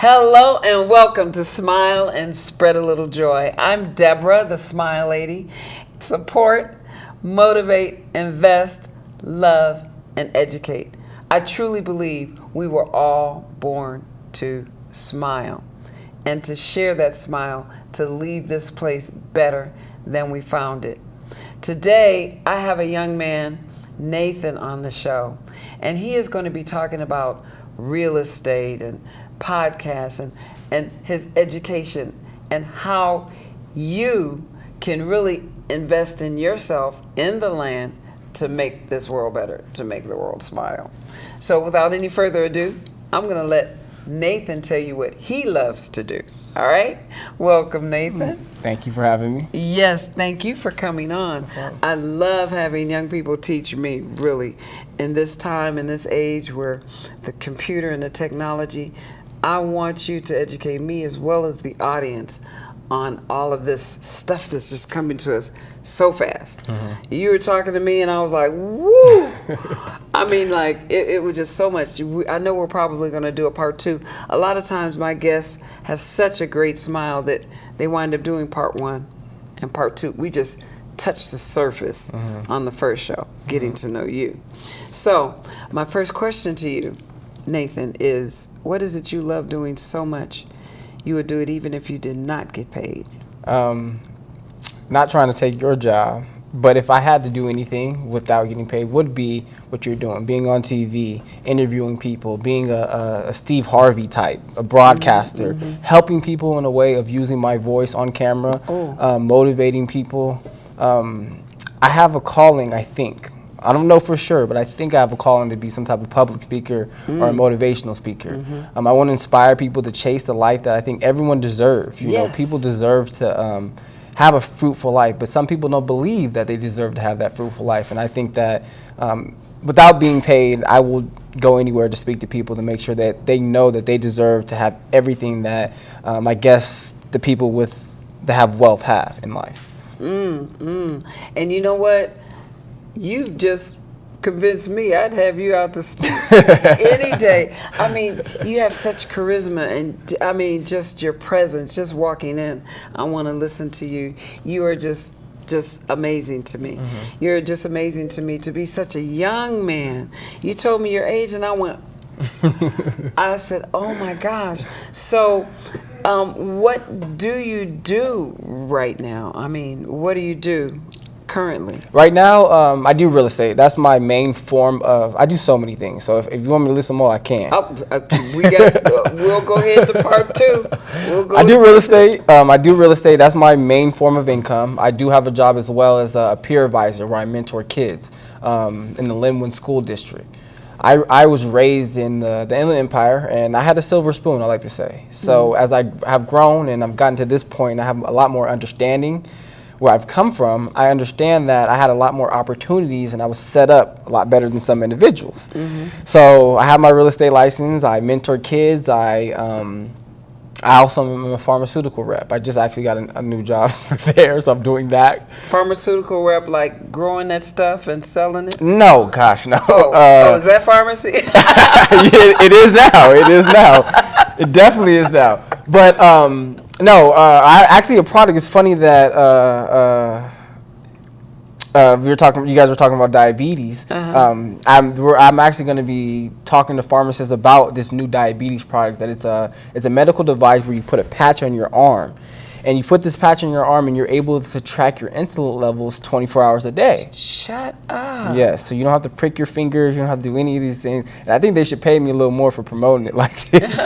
Hello and welcome to Smile and Spread a Little Joy. I'm Deborah, the Smile Lady. Support, motivate, invest, love, and educate. I truly believe we were all born to smile and to share that smile to leave this place better than we found it. Today, I have a young man, Nathan, on the show, and he is going to be talking about real estate and podcasts and his education and how you can really invest in yourself, in the land, to make this world better, to make the world smile. So without any further ado, I'm going to let Nathan tell you what he loves to do. All right? Welcome, Nathan. Thank you for having me. Yes, thank you for coming on. I love having young people teach me, really. In this time, in this age where the computer and the technology, I want you to educate me as well as the audience on all of this stuff that's just coming to us so fast. Mm-hmm. You were talking to me and I was like, woo! I mean, like, it was just so much. I know we're probably going to do a part 2. A lot of times my guests have such a great smile that they wind up doing part 1 and part 2. We just touched the surface on the first show, getting to know you. So my first question to you, Nathan, is what is it you love doing so much you would do it even if you did not get paid? Not trying to take your job, but if I had to do anything without getting paid, would be what you're doing, being on TV, interviewing people, being a Steve Harvey type, a broadcaster, helping people in a way of using my voice on camera, motivating people. I have a calling, I think. I don't know for sure, but I think I have a calling to be some type of public speaker or a motivational speaker. I want to inspire people to chase the life that I think everyone deserves. You know, people deserve to have a fruitful life, but some people don't believe that they deserve to have that fruitful life. And I think that without being paid, I will go anywhere to speak to people to make sure that they know that they deserve to have everything that I guess the people that have wealth have in life. And you know what? You just convinced me I'd have you out to speak any day. I mean, you have such charisma, and I mean, just your presence, just walking in. I want to listen to you. You are just amazing to me. You're just amazing to me to be such a young man. You told me your age, and I went, I said, oh my gosh. So, what do you do right now? I mean, what do you do currently? Right now, I do real estate. That's my main form of. I do so many things. So if you want me to list them all, I can. We'll go ahead to part 2. I do real estate. I do real estate. That's my main form of income. I do have a job as well as a peer advisor where I mentor kids in the Linwood School District. I was raised in the Inland Empire, and I had a silver spoon, I like to say. So as I have grown and I've gotten to this point, I have a lot more understanding where I've come from. I understand that I had a lot more opportunities and I was set up a lot better than some individuals. So I have my real estate license. I mentor kids. I also am a pharmaceutical rep. I just actually got a new job there, so I'm doing that. Pharmaceutical rep, like growing that stuff and selling it? No, gosh, no. Is that pharmacy? It is now. It is now. It definitely is now. But no, actually, a product. It's funny that you guys were talking about diabetes. I'm actually going to be talking to pharmacists about this new diabetes product. That it's a medical device where you put a patch on your arm, and you put this patch on your arm, and you're able to track your insulin levels 24 hours a day. Shut up. Yes, so you don't have to prick your fingers. You don't have to do any of these things. And I think they should pay me a little more for promoting it like this.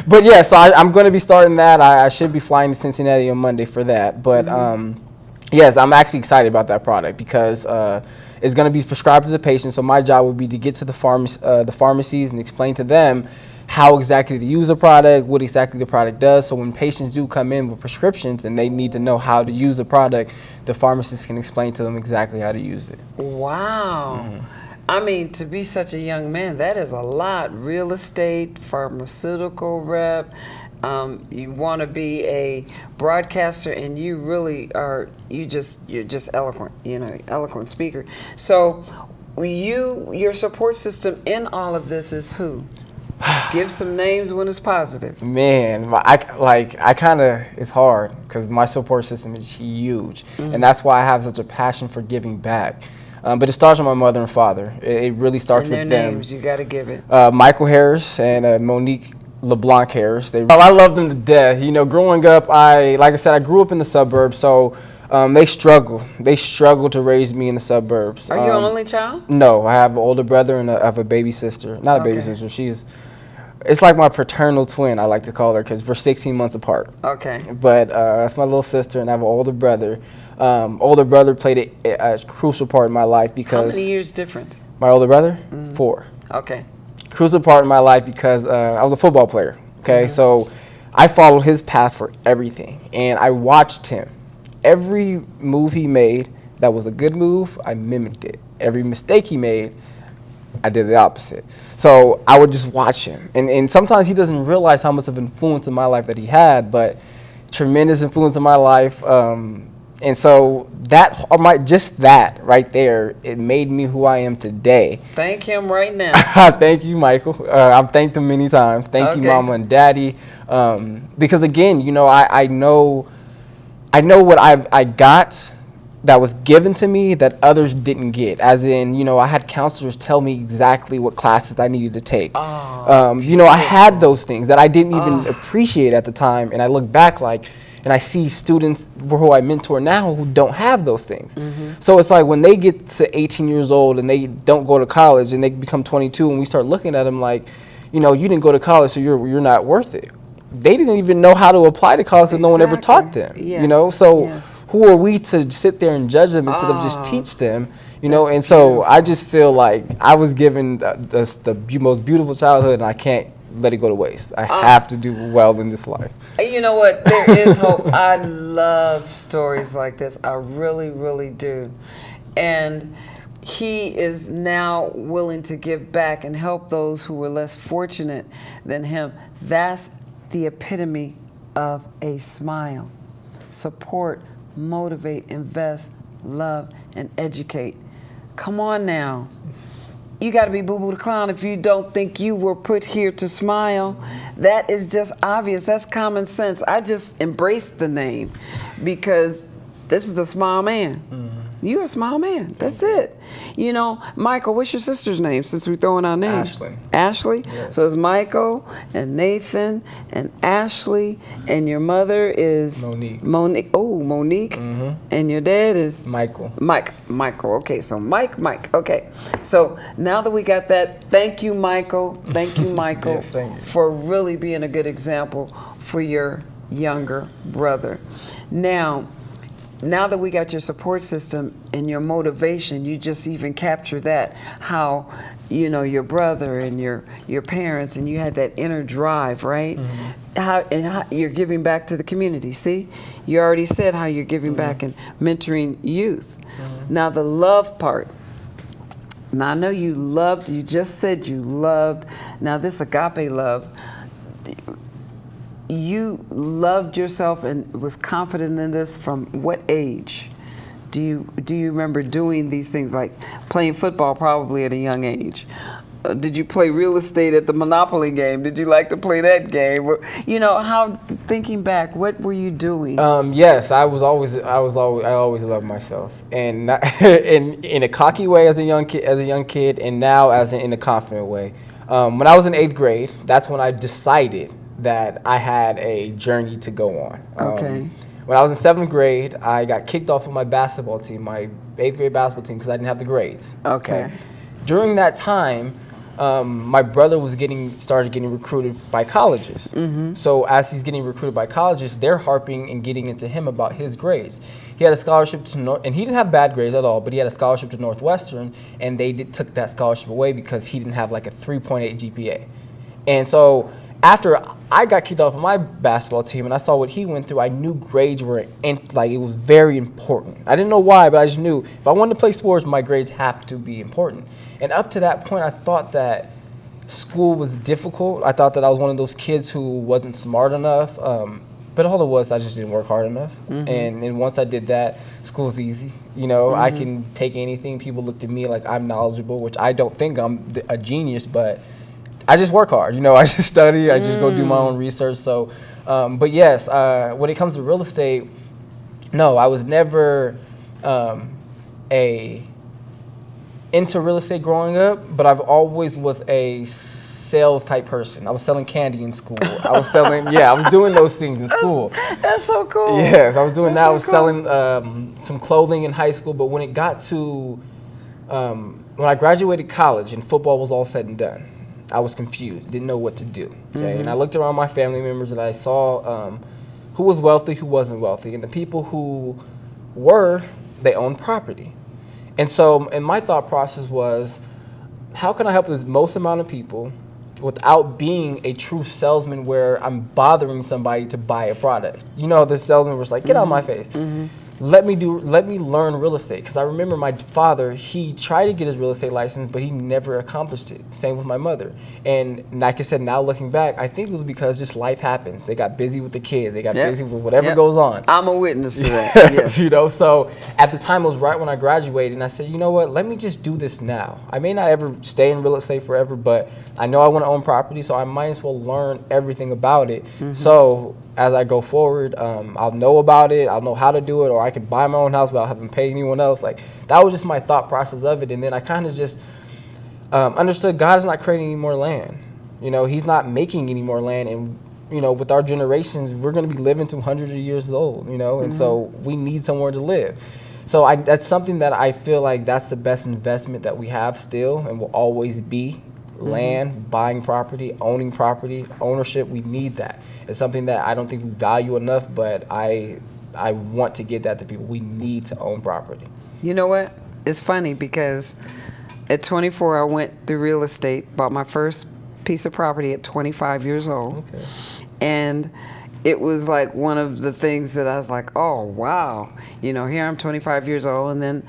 But yeah, so I'm going to be starting that. I should be flying to Cincinnati on Monday for that. But yes, I'm actually excited about that product because it's going to be prescribed to the patient. So my job would be to get to the pharmacies and explain to them how exactly to use the product, what exactly the product does. So when patients do come in with prescriptions and they need to know how to use the product, the pharmacist can explain to them exactly how to use it. Wow. I mean, to be such a young man, that is a lot. Real estate, pharmaceutical rep. You want to be a broadcaster, and you really are. You're just eloquent. Eloquent speaker. So, your support system in all of this is who? Give some names when it's positive. Man, it's hard because my support system is huge, and that's why I have such a passion for giving back. But it starts with my mother and father. It really starts And with their them. names, you got to give it. Michael Harris and Monique LaBlanc Harris. I love them to death. You know, growing up, like I said, I grew up in the suburbs, so they struggle. They struggle to raise me in the suburbs. Are you an only child? No, I have an older brother and I have a baby sister. Not a baby sister. It's like my paternal twin, I like to call her, because we're 16 months apart. Okay. But that's my little sister, and I have an older brother. Older brother played a crucial part in my life because... How many years difference? My older brother? 4. Okay. Crucial part in my life because I was a football player, okay? So I followed his path for everything, and I watched him. Every move he made that was a good move, I mimicked it. Every mistake he made, I did the opposite. So I would just watch him. And sometimes he doesn't realize how much of influence in my life that he had, but tremendous influence in my life. And so just that right there, it made me who I am today. Thank him right now. Thank you, Michael. I've thanked him many times. Thank you, Mama and Daddy. Because again, you know, I know what I got that was given to me that others didn't get. As in, you know, I had counselors tell me exactly what classes I needed to take. You know, I had those things that I didn't even appreciate at the time, and I look back and I see students who I mentor now who don't have those things. So it's like when they get to 18 years old and they don't go to college and they become 22, and we start looking at them like, you know, you didn't go to college, so you're not worth it. They didn't even know how to apply to college because no one ever taught them. You know, so who are we to sit there and judge them instead of just teach them? You know, and so I just feel like I was given the most beautiful childhood, and I can't let it go to waste. I have to do well in this life. You know what? There is hope. I love stories like this. I really, really do. And he is now willing to give back and help those who were less fortunate than him. That's the epitome of a smile. Support, motivate, invest, love, and educate. Come on now. You got to be Boo Boo the Clown if you don't think you were put here to smile. That is just obvious. That's common sense. I just embraced the name because this is the Smile Man. You're a Smile Man. That's it. You know, Michael, what's your sister's name since we're throwing our names? Ashley. Ashley? Yes. So it's Michael and Nathan and Ashley, and your mother is? Monique. Oh, Monique. And your dad is? Michael. Michael. Okay, so Mike. Okay. So now that we got that, thank you, Michael. Thank you, Michael, Yes, thank you. for really being a good example for your younger brother. Now that we got your support system and your motivation, you just even capture that, how, you know, your brother and your parents, and you had that inner drive, right? How you're giving back to the community. See, you already said how you're giving back and mentoring youth. Now the love part. Now I know you just said you loved. Now this agape love, you loved yourself and was confident in this from what age? Do you remember doing these things, like playing football probably at a young age? Did you play real estate at the Monopoly game? Did you like to play that game? You know, thinking back, what were you doing? Yes, I always loved myself, and in a cocky way as a young kid, and now in a confident way. When I was in 8th grade, that's when I decided that I had a journey to go on. Okay. When I was in 7th grade, I got kicked off of my basketball team, my 8th grade basketball team, because I didn't have the grades. Okay. During that time, my brother started getting recruited by colleges. So as he's getting recruited by colleges, they're harping and getting into him about his grades. He had a scholarship to and he didn't have bad grades at all, but he had a scholarship to Northwestern, and they took that scholarship away because he didn't have like a 3.8 GPA. And so after I got kicked off of my basketball team and I saw what he went through, I knew grades were, it was very important. I didn't know why, but I just knew if I wanted to play sports, my grades have to be important. And up to that point, I thought that school was difficult. I thought that I was one of those kids who wasn't smart enough. But all it was, I just didn't work hard enough. And once I did that, school's easy. You know, I can take anything. People looked at me like I'm knowledgeable, which I don't think I'm a genius, but I just work hard. I just study. I just go do my own research. So, but yes, when it comes to real estate, no, I was never into real estate growing up, but I've always was a sales type person. I was selling candy in school. I was doing those things in school. That's so cool. Yes, I was doing that. I was cool. selling some clothing in high school, but when it got to, when I graduated college and football was all said and done, I was confused, didn't know what to do. Okay? And I looked around my family members and I saw who was wealthy, who wasn't wealthy. And the people who were, they owned property. And so, and my thought process was, how can I help the most amount of people without being a true salesman where I'm bothering somebody to buy a product? The salesman was like, get out of my face. Let me learn real estate. Because I remember my father, he tried to get his real estate license, but he never accomplished it. Same with my mother. And like I said, now looking back, I think it was because just life happens. They got busy with the kids. They got busy with whatever goes on. I'm a witness to that. Yes. So at the time, it was right when I graduated, and I said, you know what, let me just do this now. I may not ever stay in real estate forever, but I know I want to own property, so I might as well learn everything about it. So as I go forward, I'll know about it, I'll know how to do it, or I could buy my own house without having to pay anyone else. Like, that was just my thought process of it. And then I kind of just understood God is not creating any more land. He's not making any more land. And, with our generations, we're going to be living to hundreds of years old, and so we need somewhere to live. So that's something that I feel like that's the best investment that we have still and will always be. Land, buying property, owning property, ownership, we need that. It's something that I don't think we value enough, but I want to give that to people. We need to own property. You know what? It's funny because at 24, I went through real estate, bought my first piece of property at 25 years old. Okay. And it was like one of the things that I was like, oh, wow. Here I'm 25 years old. And then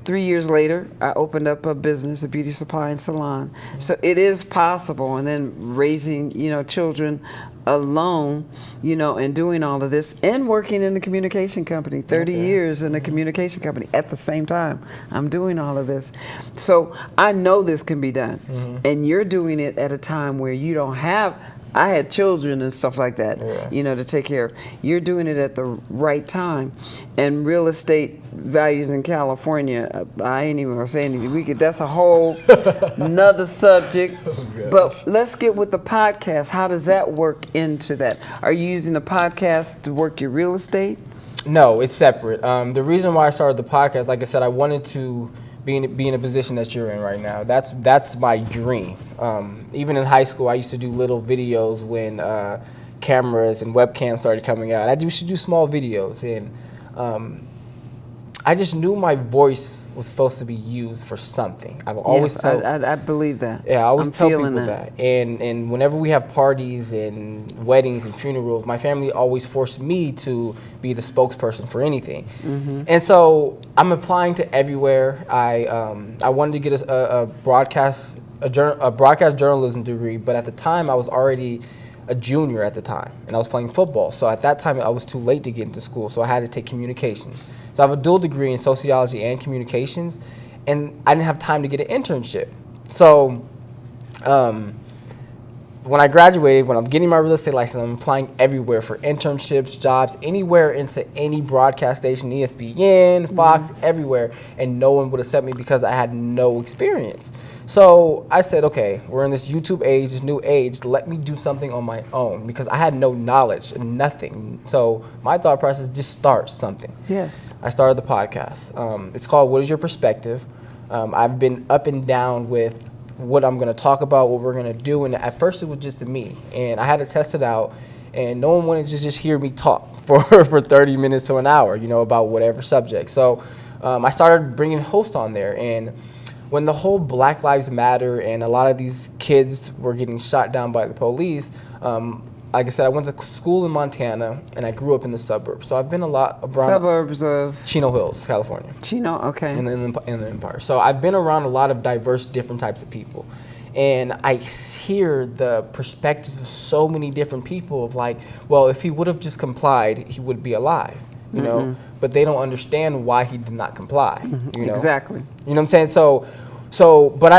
3 years later, I opened up a business, a beauty supply and salon. So it is possible. And then raising, children alone, and doing all of this and working in the communication company, 30 years in a communication company at the same time. I'm doing all of this. So I know this can be done. And you're doing it at a time where you don't have, I had children and stuff like that, to take care of. You're doing it at the right time. And real estate values in California, I ain't even gonna say anything. That's a whole another subject. But let's get with the podcast. How does that work into that? Are you using the podcast to work your real estate? No, it's separate. The reason why I started the podcast, like I said, I wanted to be in a position that you're in right now. That's my dream. Even in high school, I used to do little videos when cameras and webcams started coming out. I used to do small videos, and I just knew my voice was supposed to be used for something. I've always I believe that. Yeah, I always tell people that. And whenever we have parties and weddings and funerals, my family always forced me to be the spokesperson for anything. And so I'm applying to everywhere. I wanted to get a broadcast journalism degree, but at the time I was already a junior at the time, and I was playing football. So at that time I was too late to get into school, so I had to take communications. So I have a dual degree in sociology and communications, and I didn't have time to get an internship. So when I graduated, when I'm getting my real estate license, I'm applying everywhere for internships, jobs, anywhere into any broadcast station, ESPN, Fox, everywhere, and no one would accept me because I had no experience. So I said, okay, we're in this YouTube age, this new age, let me do something on my own because I had no knowledge, nothing. So my thought process, just start something. Yes. I started the podcast. It's called What Is Your Perspective? I've been up and down with what I'm going to talk about, what we're going to do. And at first it was just me. And I had to test it out. And no one wanted to just hear me talk for 30 minutes to an hour, about whatever subject. So I started bringing hosts on there. And when the whole Black Lives Matter and a lot of these kids were getting shot down by the police, like I said, I went to school in Montana, and I grew up in the suburbs. So I've been a lot around. Suburbs of? Chino Hills, California. Chino, okay. In the Empire. So I've been around a lot of diverse, different types of people. And I hear the perspectives of so many different people of like, well, if he would have just complied, he would be alive, you know? But they don't understand why he did not comply, you know? Exactly. You know what I'm saying? So So, but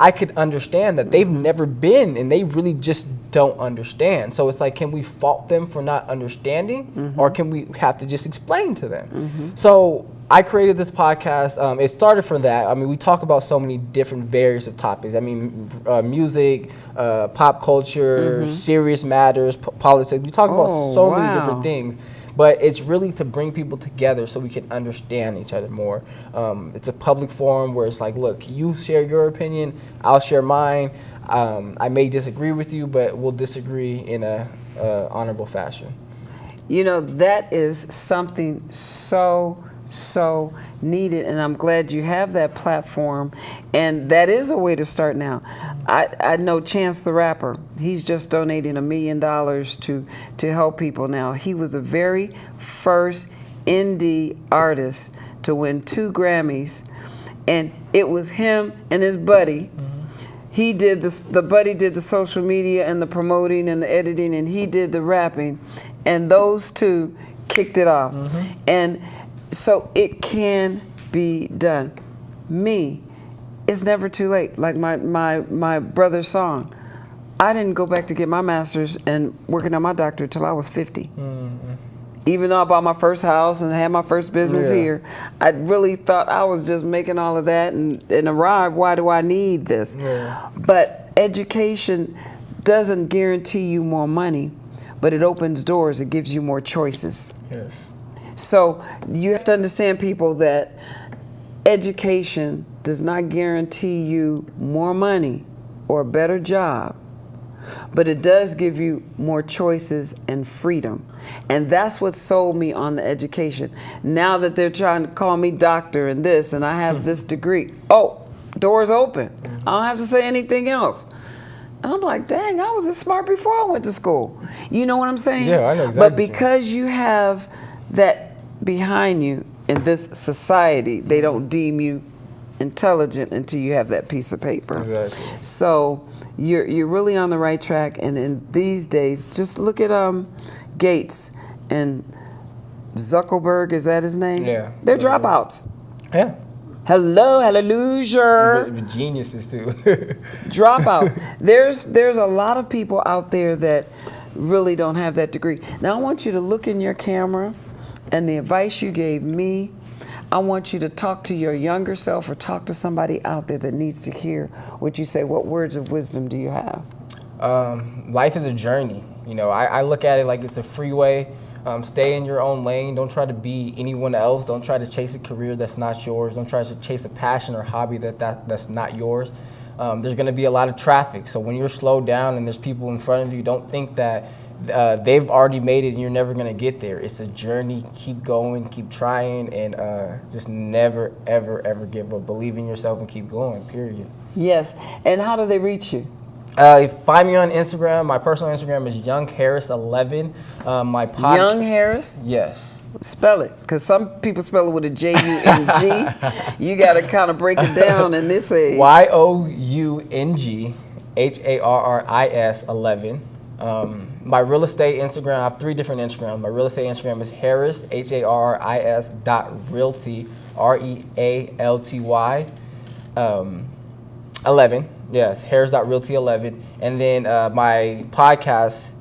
I could understand that they've never been, and they really just don't understand. So it's like, can we fault them for not understanding, or can we have to just explain to them? So I created this podcast. It started from that. I mean, we talk about so many different various of topics. I mean, music, pop culture, serious matters, politics. We talk about so many different things. But it's really to bring people together so we can understand each other more. It's a public forum where it's like, look, you share your opinion, I'll share mine. I may disagree with you, but we'll disagree in a honorable fashion. You know, that is something so needed, and I'm glad you have that platform, and that is a way to start now. I know Chance the Rapper. He's just donating $1 million to help people now. He was the very first indie artist to win 2 Grammys, and it was him and his buddy. He did the buddy did the social media and the promoting and the editing, and he did the rapping, and those two kicked it off. And so it can be done. Me, it's never too late. Like my brother's song. I didn't go back to get my master's and working on my doctorate till I was 50. Even though I bought my first house and had my first business here, I really thought I was just making all of that and arrived. Why do I need this? But education doesn't guarantee you more money, but it opens doors. It gives you more choices. Yes. So you have to understand, people, that education does not guarantee you more money or a better job, but it does give you more choices and freedom. And that's what sold me on the education. Now that they're trying to call me doctor and this, and I have this degree, doors open. I don't have to say anything else. And I'm like, dang, I was this smart before I went to school. You know what I'm saying? Yeah, I know exactly. But because you have that behind you in this society, they don't deem you intelligent until you have that piece of paper. Exactly. So you're really on the right track. And in these days, just look at Gates and Zuckerberg. Is that his name? Yeah. They're dropouts. Yeah. Hello, hallelujah. But geniuses too. Dropouts. There's a lot of people out there that really don't have that degree. Now I want you to look in your camera, and the advice you gave me, I want you to talk to your younger self or talk to somebody out there that needs to hear what you say. What words of wisdom do you have? Life is a journey. You know, I look at it like it's a freeway. Stay in your own lane. Don't try to be anyone else. Don't try to chase a career that's not yours. Don't try to chase a passion or hobby that's not yours. There's going to be a lot of traffic. So when you're slowed down and there's people in front of you, don't think that they've already made it and you're never going to get there. It's a journey. Keep going, keep trying, and just never, ever, ever give up. Believe in yourself and keep going, period. Yes. And how do they reach you? Find me on Instagram. My personal Instagram is YoungHarris11. Young Harris? Yes. Spell it, because some people spell it with a J-U-N-G. You got to kind of break it down in this age. YOUNGHARRIS 11. My real estate Instagram, I have 3 different Instagrams. My real estate Instagram is Harris, HARRIS .realty, REALTY 11. Yes, Harris.realty11. And then my podcast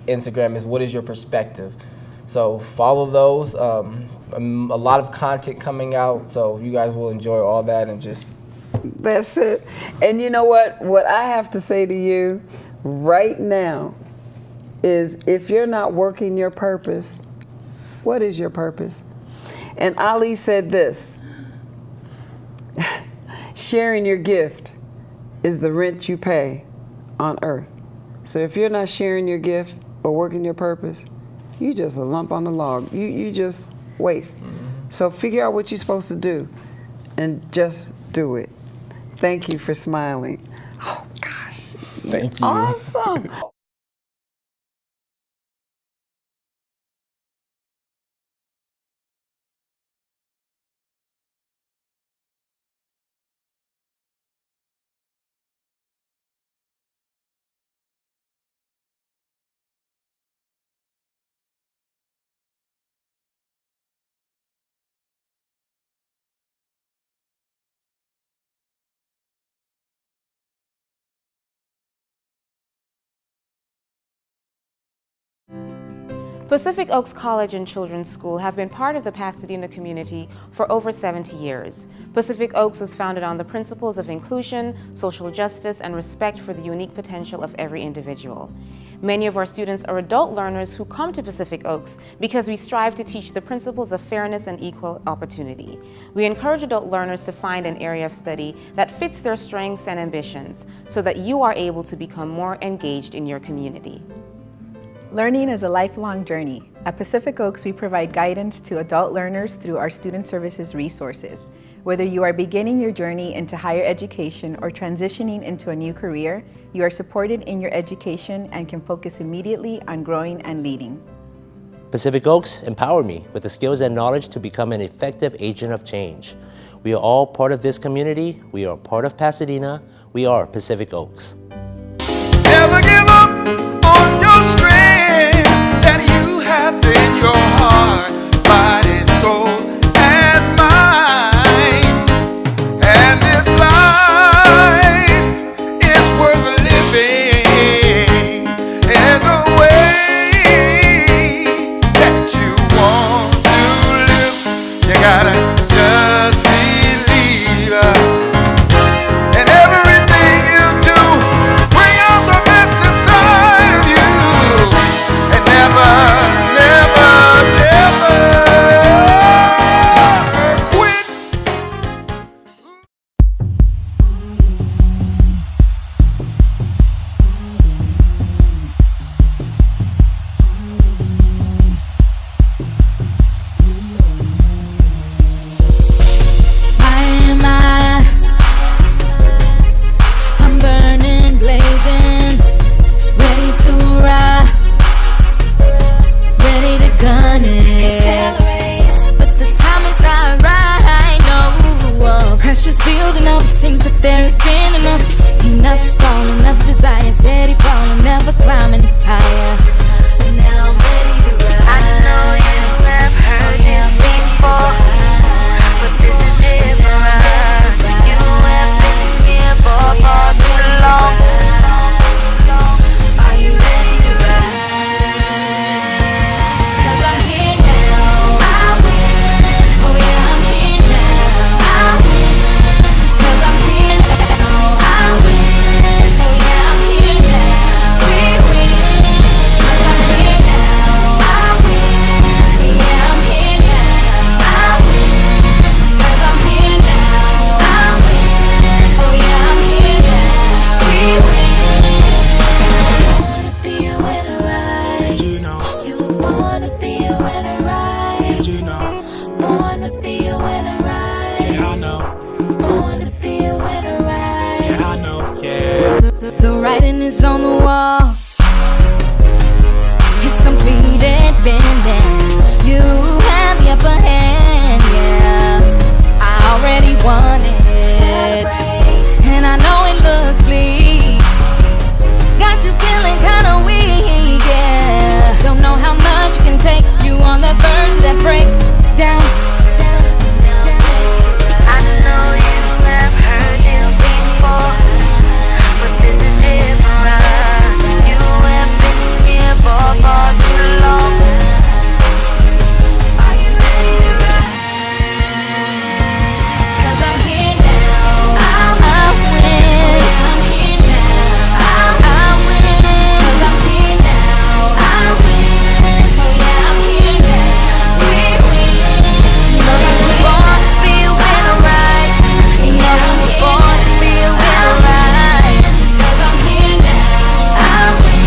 Instagram is What Is Your Perspective? So follow those. A lot of content coming out, so you guys will enjoy all that and just... That's it. And you know what? What I have to say to you right now is, if you're not working your purpose, what is your purpose? And Ali said this: sharing your gift is the rent you pay on earth. So if you're not sharing your gift or working your purpose, you just a lump on the log. You just waste. So figure out what you're supposed to do and just do it. Thank you for smiling. Oh gosh. Thank you. Awesome. Pacific Oaks College and Children's School have been part of the Pasadena community for over 70 years. Pacific Oaks was founded on the principles of inclusion, social justice, and respect for the unique potential of every individual. Many of our students are adult learners who come to Pacific Oaks because we strive to teach the principles of fairness and equal opportunity. We encourage adult learners to find an area of study that fits their strengths and ambitions so that you are able to become more engaged in your community. Learning is a lifelong journey. At Pacific Oaks, we provide guidance to adult learners through our student services resources. Whether you are beginning your journey into higher education or transitioning into a new career, you are supported in your education and can focus immediately on growing and leading. Pacific Oaks empowered me with the skills and knowledge to become an effective agent of change. We are all part of this community. We are part of Pasadena. We are Pacific Oaks. Never give up on your strength that you have in your heart, body, soul, and mind. And this life is worth living in the way that you want to live. You gotta just believe. And everything you do, bring out the best inside of you. And never, never, never quit. I'm burning, blazing, ready to ride, ready to gun it. Accelerate, but the time is not right. No, pressure's building up. It seems that there has been enough stalling, enough desire, steady falling, never climbing higher. But now I'm ready to ride. I know you have heard it before, but this is different. You have been here for far too long. Are you ready to ride? 'Cause I'm here now. I win. Oh yeah, I'm here now. I win. 'Cause I'm here now. I win. Oh yeah, I'm here now. We win. 'Cause I'm here now. I win. Yeah, I'm here now. I win. 'Cause I'm here now. I win. Oh yeah, I'm here now. We win. Wanna be a winner, right? Did you know? You wanna be a winner, right? Did you know? Wanna be a winner, right? Yeah, I know. Wanna be a winner, right? Yeah, I know. Yeah. The writing is on the wall. It's completed, finished. You have the upper hand, yeah. I already won it. And I know it looks bleak. Got you feeling kinda weak, yeah. Don't know how much can take you on the verge of that breakdown. I know you have heard it before, but this is different. You have been here for far too long. Are you ready to ride? 'Cause I'm here now. I win. I'm here now. I win. 'Cause I'm here now. I win. Oh yeah, I'm here now. We win. 'Cause I'm born to be a winner, right? Yeah, I'm born to be a winner, right? 'Cause I'm here now. I win.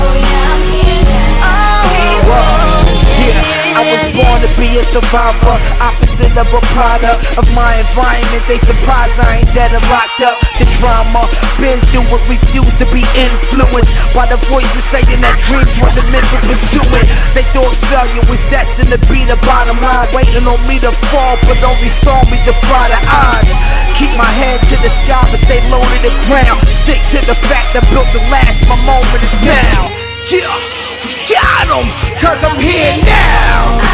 Oh yeah, I'm here now. Oh, Yeah, I was born to be a survivor, opposite of a product of my environment. They surprised I ain't dead or locked up. The drama, been through it, refused to be influenced by the voices saying that dreams wasn't meant to pursue it. They thought failure was destined to be the bottom line, waiting on me to fall, but only saw me defy the odds. Keep my head to the sky, but stay low to the ground. Stick to the fact that built the last, my moment is now. Yeah, we got 'em, 'cause I'm here now.